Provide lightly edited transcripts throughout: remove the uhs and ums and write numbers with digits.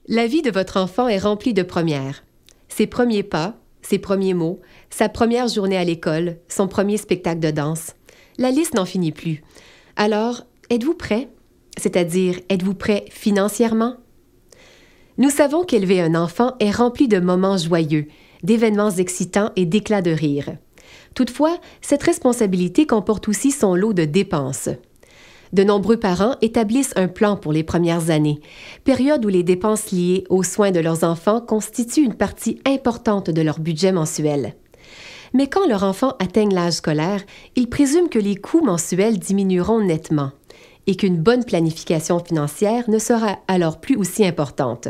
La vie de votre enfant est remplie de premières. Ses premiers pas, ses premiers mots, sa première journée à l'école, son premier spectacle de danse. La liste n'en finit plus. Alors, êtes-vous prêt? C'est-à-dire, êtes-vous prêt financièrement? Nous savons qu'élever un enfant est rempli de moments joyeux, d'événements excitants et d'éclats de rire. Toutefois, cette responsabilité comporte aussi son lot de dépenses. De nombreux parents établissent un plan pour les premières années, période où les dépenses liées aux soins de leurs enfants constituent une partie importante de leur budget mensuel. Mais quand leur enfant atteigne l'âge scolaire, ils présument que les coûts mensuels diminueront nettement et qu'une bonne planification financière ne sera alors plus aussi importante.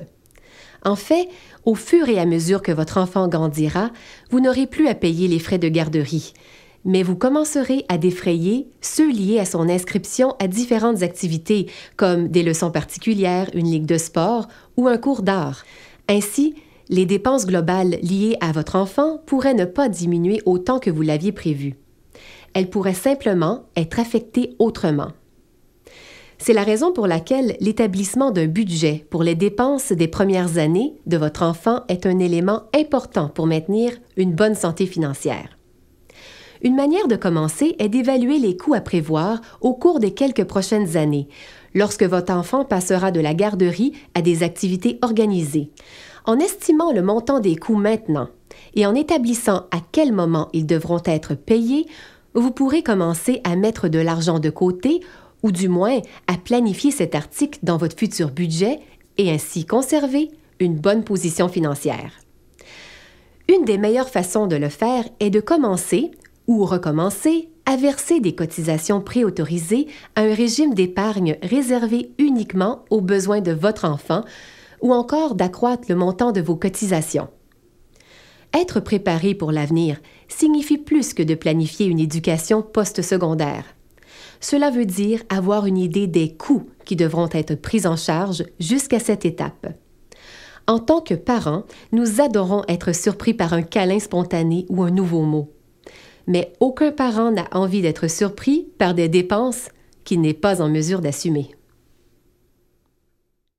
En fait, au fur et à mesure que votre enfant grandira, vous n'aurez plus à payer les frais de garderie, mais vous commencerez à défrayer ceux liés à son inscription à différentes activités, comme des leçons particulières, une ligue de sport ou un cours d'art. Ainsi, les dépenses globales liées à votre enfant pourraient ne pas diminuer autant que vous l'aviez prévu. Elles pourraient simplement être affectées autrement. C'est la raison pour laquelle l'établissement d'un budget pour les dépenses des premières années de votre enfant est un élément important pour maintenir une bonne santé financière. Une manière de commencer est d'évaluer les coûts à prévoir au cours des quelques prochaines années, lorsque votre enfant passera de la garderie à des activités organisées. En estimant le montant des coûts maintenant et en établissant à quel moment ils devront être payés, vous pourrez commencer à mettre de l'argent de côté ou du moins à planifier cet article dans votre futur budget et ainsi conserver une bonne position financière. Une des meilleures façons de le faire est de commencer ou recommencer à verser des cotisations préautorisées à un régime d'épargne réservé uniquement aux besoins de votre enfant ou encore d'accroître le montant de vos cotisations. Être préparé pour l'avenir signifie plus que de planifier une éducation postsecondaire. Cela veut dire avoir une idée des coûts qui devront être pris en charge jusqu'à cette étape. En tant que parents, nous adorons être surpris par un câlin spontané ou un nouveau mot. Mais aucun parent n'a envie d'être surpris par des dépenses qu'il n'est pas en mesure d'assumer.